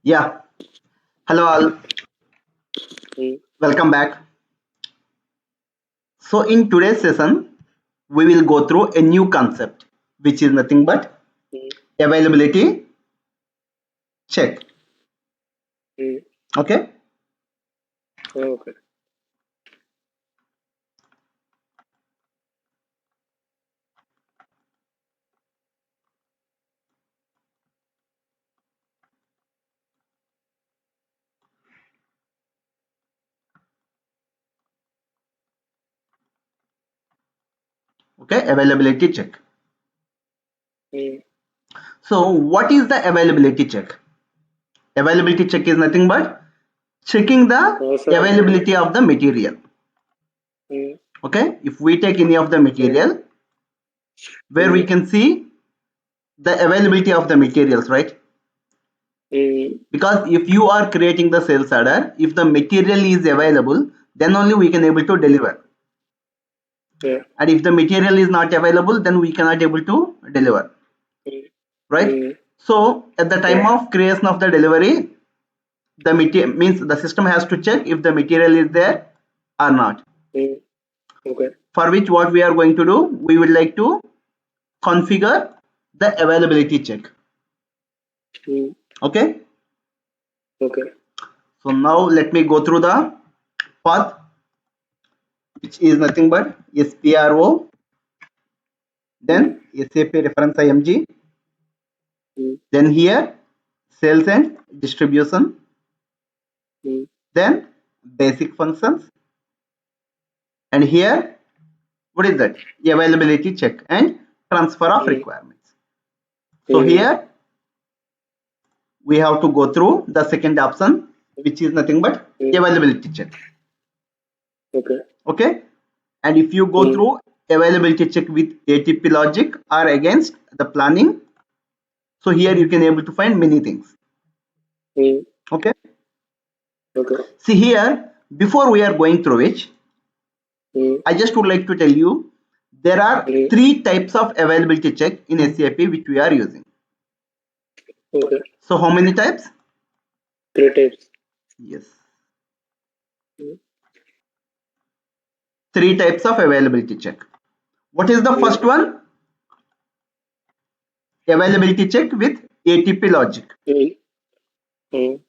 Yeah, hello all, Mm, welcome back. So, in today's session, we will go through a new concept which is nothing but mm, availability check. mm. Okay, Okay. okay, availability check. Mm. So, what is the availability check? Availability check is nothing but checking the Also, availability of the material. mm, Okay, if we take any of the mm, material where we mm, can see the availability of the materials, right? mm, Because if you are creating the sales order, if the material is available, then only we can able to mm, deliver. yeah. And if the material is not available, then we cannot able to deliver, Mm, right? mm, So at the time yeah. of creation of the delivery, the material means the system has to check if the material is there or not, Mm, okay. for which what we are going to do, we would like to configure the availability check. Mm, Okay, okay. so now let me go through the path, which is nothing but SPRO, Mm, then SAP reference IMG, mm, then here sales and distribution, mm, then basic functions, and here what is that, availability check and transfer of mm, requirements. So mm, here we have to go through the second option, which is nothing but mm, availability check. okay. Okay, and if you go Mm, through availability check with ATP logic or against the planning, so here you can able to find many things. mm, Okay, okay. see here, before we are going through which, Mm, I just would like to tell you there are mm, three types of availability check in SAP which we are using. okay. So how many types? Three types. Yes, Mm, three types of availability check. What is the first mm, one? Availability check with ATP logic. mm, mm,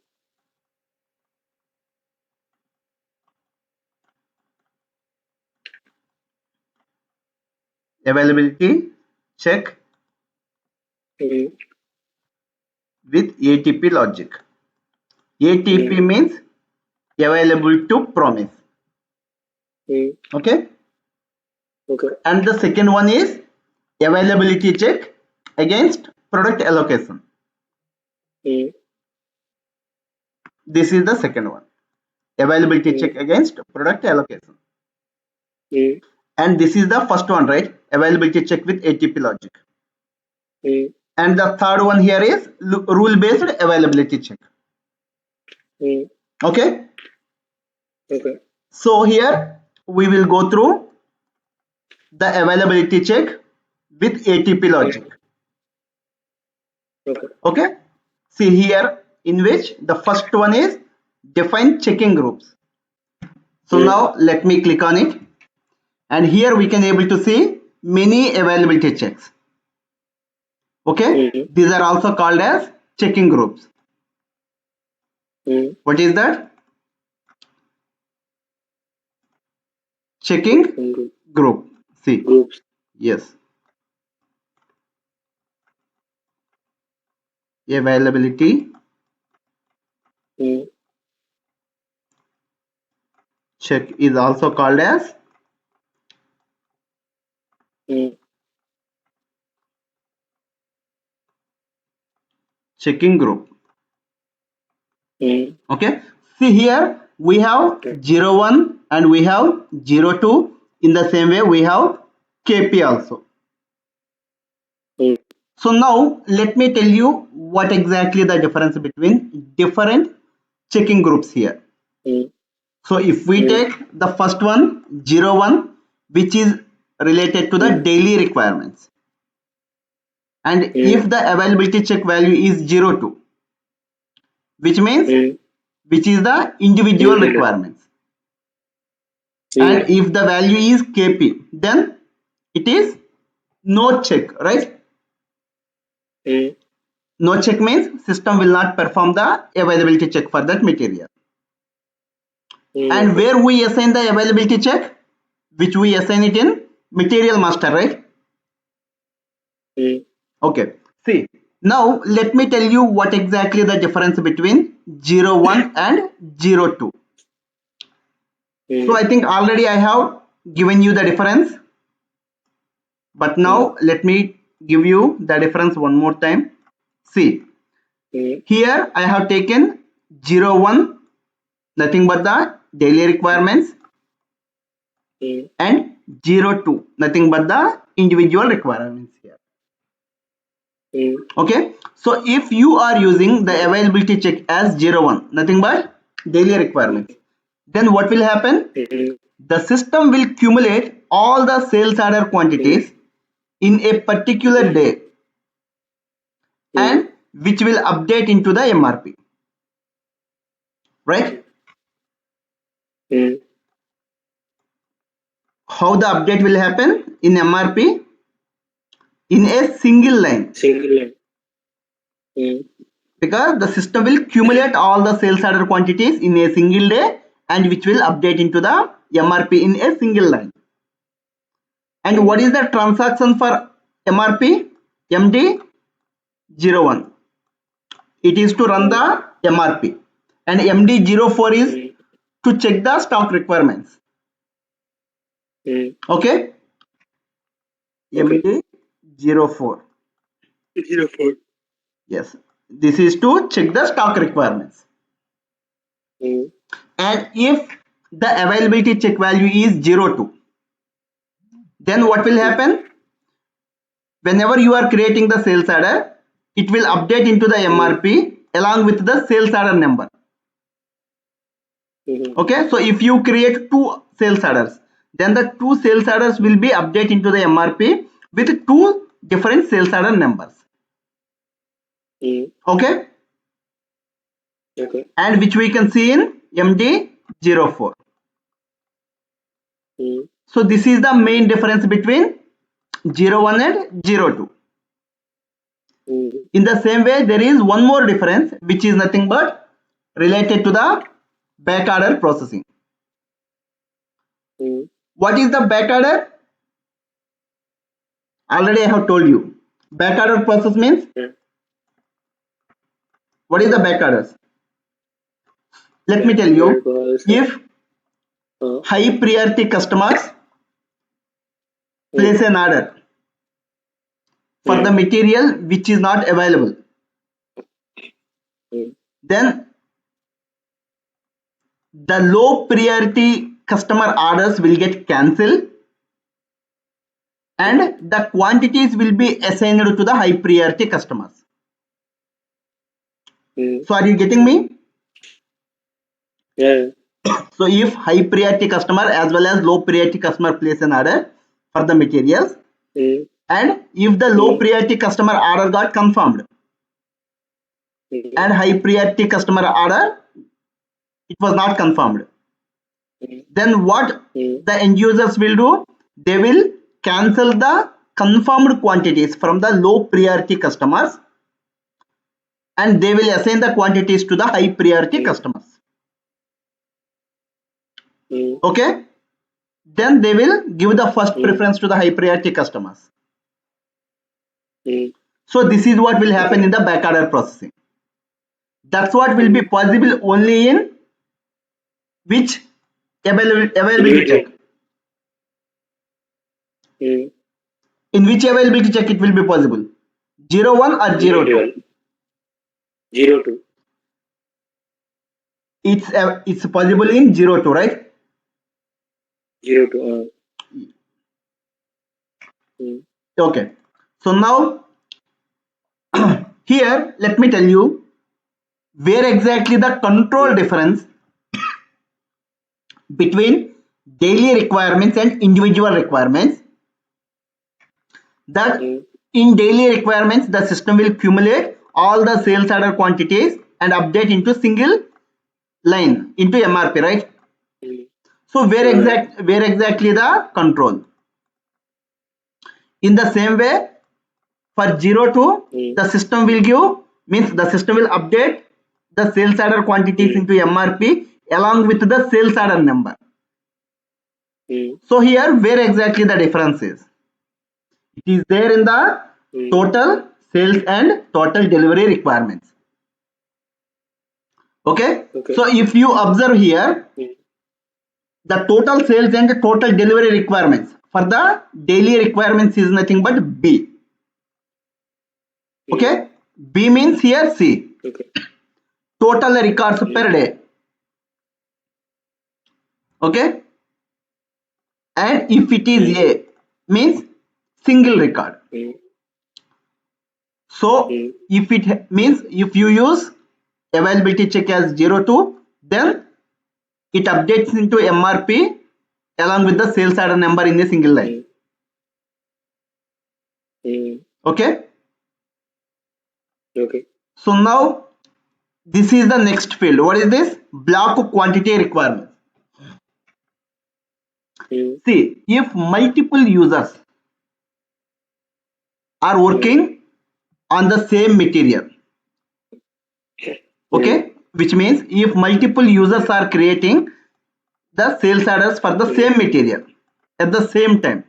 Availability check mm, with ATP logic. ATP mm, means available to promise. mm, Okay. okay. And the second one is availability check against product allocation. Mm, This is the second one. Availability check mm, against product allocation. mm, And this is the first one, right? Availability check with ATP logic. mm, And the third one here is rule based availability check. mm, Okay. okay. So here we will go through the availability check with ATP Mm, logic. okay. Okay. See here, in which the first one is define checking groups. So Mm, now let me click on it, and here we can able to see many availability checks. Okay, mm, these are also called as checking groups. mm, What is that? Checking checking group. group. See, Groups. yes, availability Mm, check is also called as mm, checking group. mm, Okay, see here we have yeah. 01 and we have 02. In the same way we have KP also. Mm, So now let me tell you what exactly the difference between different checking groups here. mm, So if we take the first one 0 1, which is related to the daily requirements, and if the availability check value is 0 2, which means which is the individual requirements, and if the value is kp, then it is no check, right? No check means system will not perform the availability check for that material. And where we assign the availability check, which we assign it in material master, right? Okay, see, now let me tell you what exactly the difference between 0 1 and 0 2. So I think already I have given you the difference, but now let me give you the difference one more time. See, here I have taken 0 1, nothing but the daily requirements, and 0 2, nothing but the individual requirements here. Okay, so if you are using the availability check as 0 1, nothing but daily requirements, then what will happen? The system will accumulate all the sales order quantities in a particular day, and which will update into the MRP, right? How the update will happen in MRP? In a single line, because the system will accumulate all the sales order quantities in a single day, and which will update into the MRP in a single line. And what is the transaction for MRP? MD01. It is to run the MRP, and MD04 is to check the stock requirements. Okay, MD04. Yes, this is to check the stock requirements. And if the availability check value is 0 2, then what will happen? Whenever you are creating the sales order, it will update into the MRP along with the sales order number. Okay, so if you create two sales orders, then the two sales orders will be updated into the MRP with two different sales order numbers. Okay, and which we can see in MD04. So this is the main difference between 0 1 and 0 2. In the same way, there is one more difference, which is nothing but related to the back order processing. What is the back order? Already I have told you. Back order process means, what is the back orders? Let me tell you. If high priority customers place an order for the material which is not available, then the low priority customer orders will get cancelled, and the quantities will be assigned to the high priority customers. So are you getting me? So if high priority customer as well as low priority customer place an order for the materials, and if the low priority customer order got confirmed and high priority customer order it was not confirmed, then what the end users will do? They will cancel the confirmed quantities from the low priority customers, and they will assign the quantities to the high priority customers. Okay, then they will give the first preference to the high priority customers. So this is what will happen in the back order processing. That's what will be possible only in which availability check? In which availability check it will be possible? 0 1 or 0 2? 0 2. It's possible in 0 2, right? 0 2. Okay, so now here let me tell you where exactly the control difference between daily requirements and individual requirements. That in daily requirements, the system will accumulate all the sales order quantities and update into single line into MRP, right? So where exactly the control? In the same way, for 0 to the system will give, means the system will update the sales order quantities into MRP along with the sales order number. So here where exactly the difference is? It is there in the total sales and total delivery requirements. Okay? So if you observe here, the total sales and the total delivery requirements for the daily requirements is nothing but B. Okay? B means here C. Total records per day. Okay? And if it is A, means single record. So if it means if you use availability check as 02, then it updates into MRP along with the sales order number in a single line. Okay? So now this is the next field. What is this? Block quantity requirement. See, if multiple users are working on the same material, okay, which means if multiple users are creating the sales orders for the same material at the same time,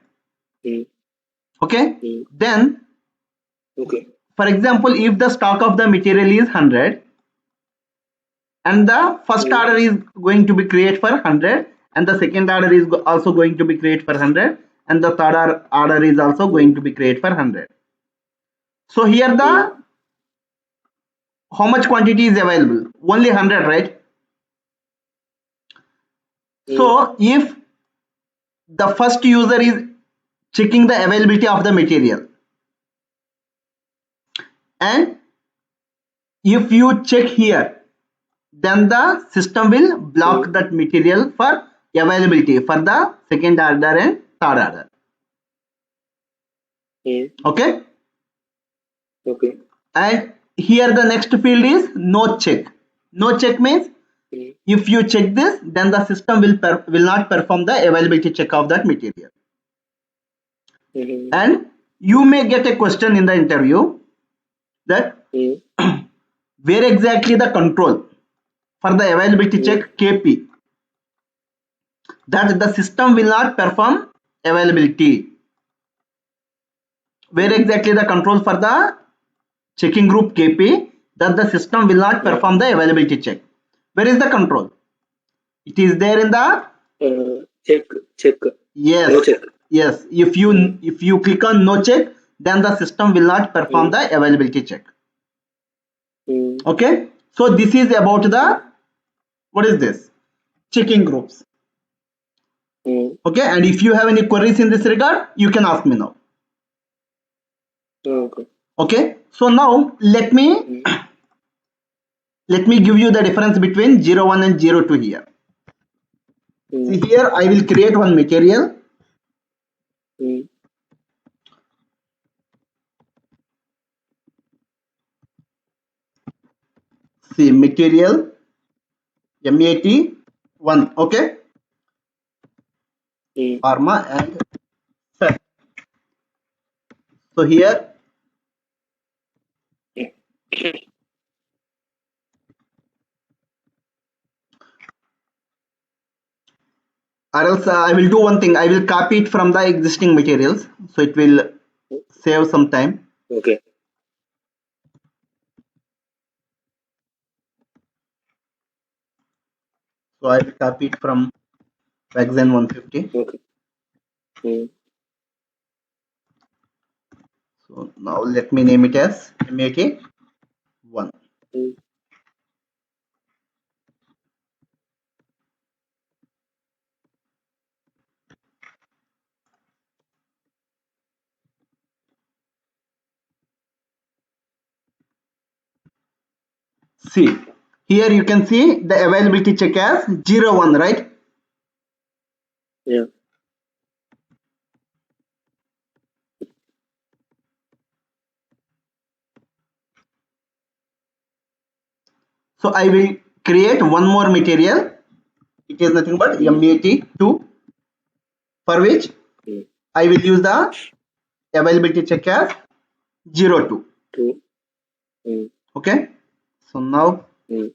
okay, then for example, if the stock of the material is 100 and the first order is going to be created for 100 and the second order is also going to be created for 100 and the third order is also going to be created for 100. So here the how much quantity is available? Only 100, right? So if the first user is checking the availability of the material and if you check here, then the system will block that material for availability for the second order and third order. Okay? And here the next field is no check. No check means if you check this, then the system will not perform the availability check of that material. And you may get a question in the interview that where exactly the control for the availability check KP, that the system will not perform availability. Where exactly the control for the checking group KP, that the system will not perform the availability check. Where is the control? It is there in the check. Yes. No check. Yes. If you click on no check, then the system will not perform the availability check. Okay. So this is about the what is this? Checking groups. Okay. And if you have any queries in this regard, you can ask me now. Okay. So now let me give you the difference between 01 and 02 here. See here I will create one material. See material MAT1, okay, pharma and cell. So here or else I will do one thing, I will copy it from the existing materials so it will save some time. Okay. So I will copy it from Vaxen 150. Okay. So now let me name it as MAT1. See here you can see the availability check as 01, right? Yeah. So I will create one more material. It is nothing but MAT2, for which Mm. I will use the availability check as 02. 2. Mm. Okay. So now Mm.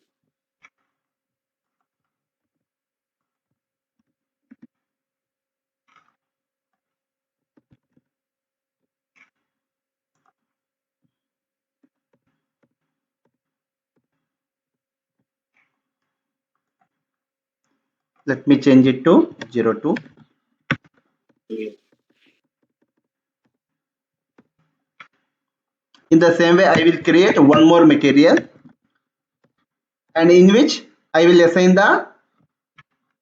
let me change it to 02. Mm. In the same way, I will create one more material, and in which I will assign the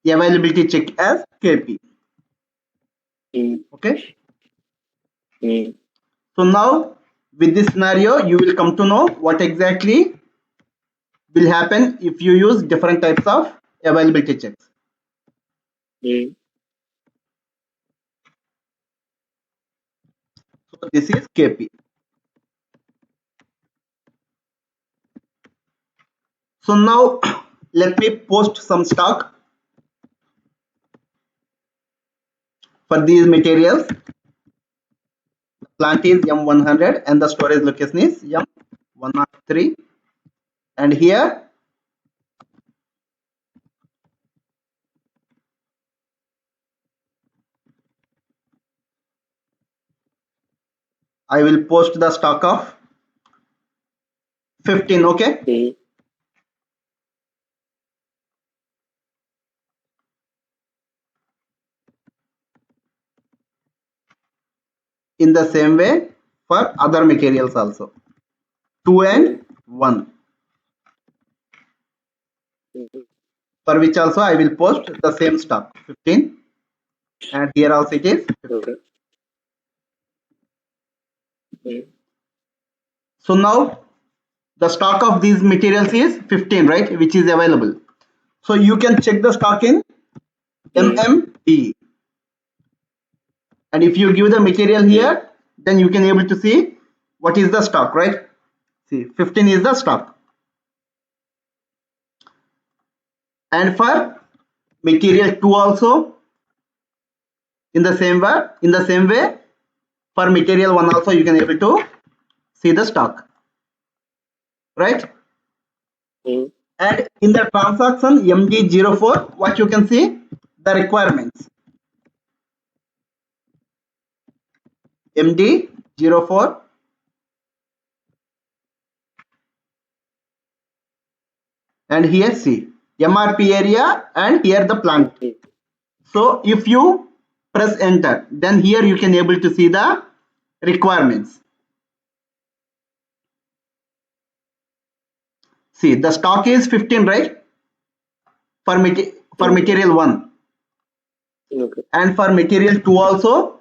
availability check as KP. Mm. Okay. Mm. So now with this scenario, you will come to know what exactly will happen if you use different types of availability checks. Mm. So this is KP. So now let me post some stock for these materials. Plant is M100 and the storage location is M103. And here I will post the stock of 15. Okay. Mm. In the same way for other materials also, 2 Mm. and 1, Mm. for which also I will post the same stock 15, and here also it is 15. Okay. Mm. So now the stock of these materials is 15, right, which is available. So you can check the stock in Mm. MMP, and if you give the material Mm. here, then you can able to see what is the stock, right? See, 15 is the stock. And for material 2 also, in the same way for material 1 also, you can able to see the stock, right? Mm. And in the transaction MD04, what you can see, the requirements MD04, and here see MRP area, and here the plant. Mm. So if you press enter, then here you can able to see the requirements. See, the stock is 15, right, for Mm. material 1, Okay. and for material 2 also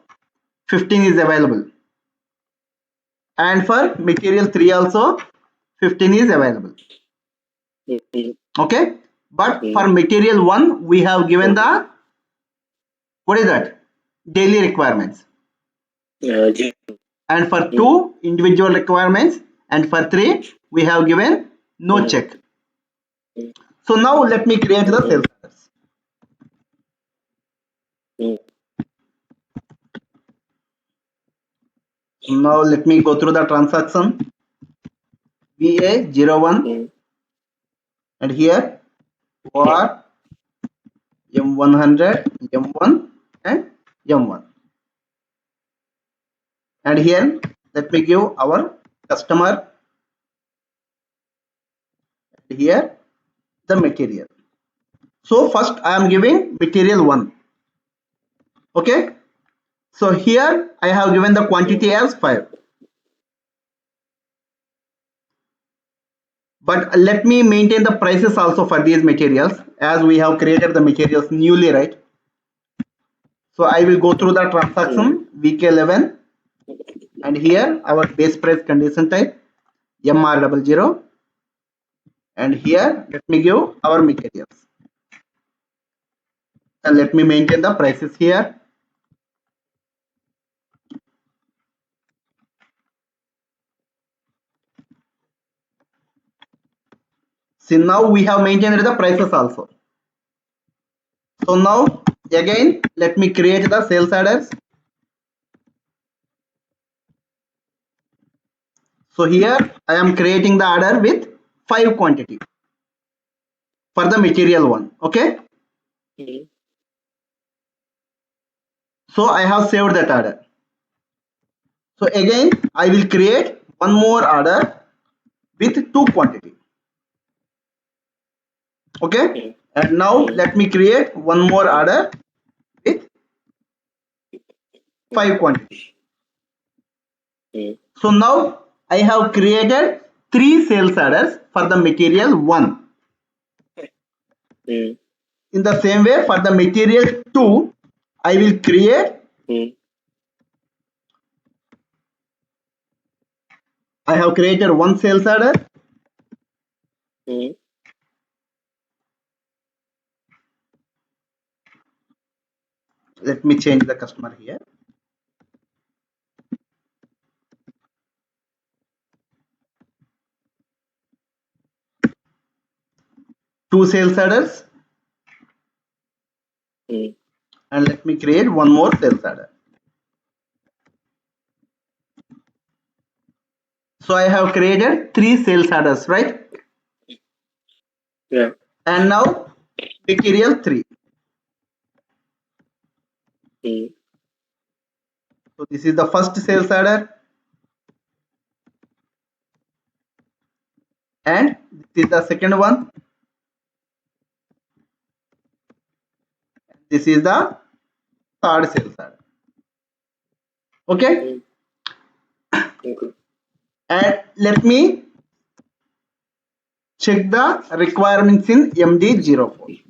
15 is available, and for material 3 also 15 is available. Mm. Okay, but Mm. for material 1 we have given Okay. the, what is that, daily requirements, 0. and for Mm. 2 individual requirements, and for 3 we have given no Mm. check. Mm. So now let me create the sales Mm. orders. Mm. Now let me go through the transaction VA01, Mm. and here OR M100, M1, and M1. And here let me give our customer, here the material. So first I am giving material 1. Okay. So here I have given the quantity Mm. as 5. But let me maintain the prices also for these materials, as we have created the materials newly, right? So I will go through the Mm. transaction VK11, and here our base price condition type MR00, and here let me give our materials. and let me maintain the prices here. See, now we have maintained the prices also. So now again let me create the sales orders. So here I am creating the order with 5 quantity for the material one. Okay. So I have saved that order. So again I will create one more order with 2 quantity. Okay. And now let me create one more order with 5 quantity. So now I have created 3 sales orders for the material 1. In the same way for the material 2, I will create I have created one sales order. Let me change the customer here. Two sales orders. And let me create one more sales order. So I have created 3 sales orders, right? Yeah. And now material 3. So this is the first sales order. And this is the second one. This is the third sales order. Okay. Okay. And let me check the requirements in MD04.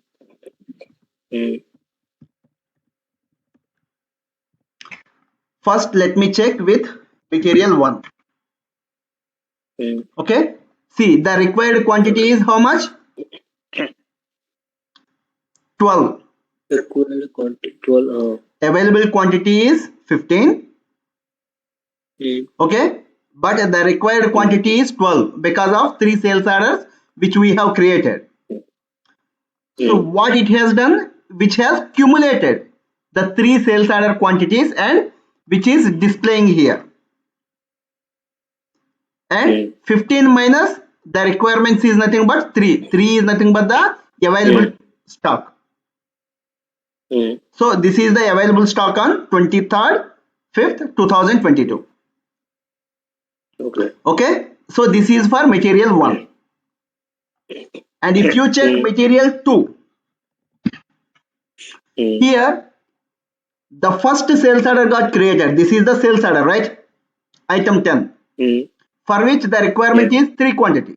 First, let me check with material 1. Okay. See, the required quantity is how much? 12. Required quantity 12. Available quantity is 15. Okay. But the required quantity is 12 because of 3 sales orders which we have created. So what it has done, which has cumulated the 3 sales order quantities and which is displaying here. And 15 minus the requirements is nothing but 3. 3 is nothing but the available stock. So this is the available stock on 23rd 5th 2022. Okay. So this is for material 1. And if you check material 2, here the first sales order got created. This is the sales order, right? Item 10. For which the requirement is 3 quantity.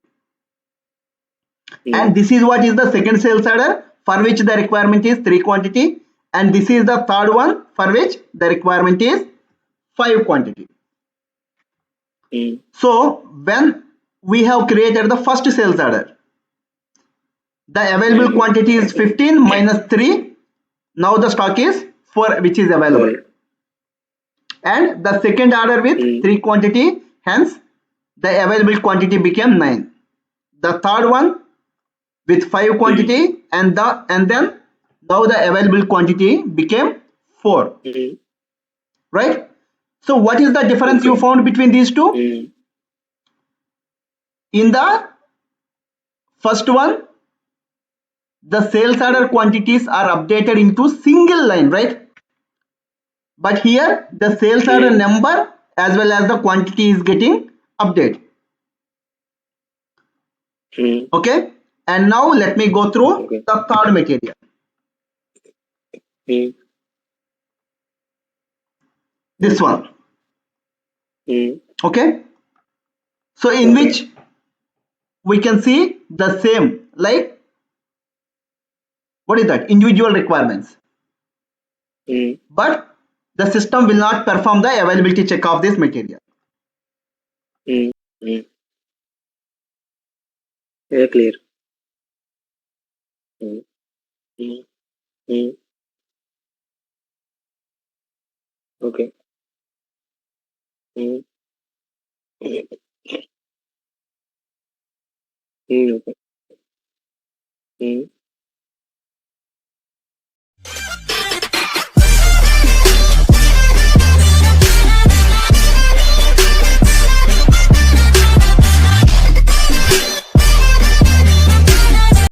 And this is what is the second sales order for which the requirement is 3 quantity. And this is the third one for which the requirement is 5 quantity. So when we have created the first sales order, the available quantity is 15 minus 3. Now the stock is 4 which is available. And the second order with 3 quantity, hence the available quantity became 9. The third one with 5 quantity and then now the available quantity became 4. Right? So what is the difference you found between these two? In the first one, the sales order quantities are updated into single line, right? But here the sales order number as well as the quantity is getting updated. Okay. And now let me go through the third material. This one. Okay. So in which we can see the same, like what is that? Individual requirements. But the system will not perform the availability check of this material. Yeah, clear. Okay. Mm. Mm. Okay. Mm.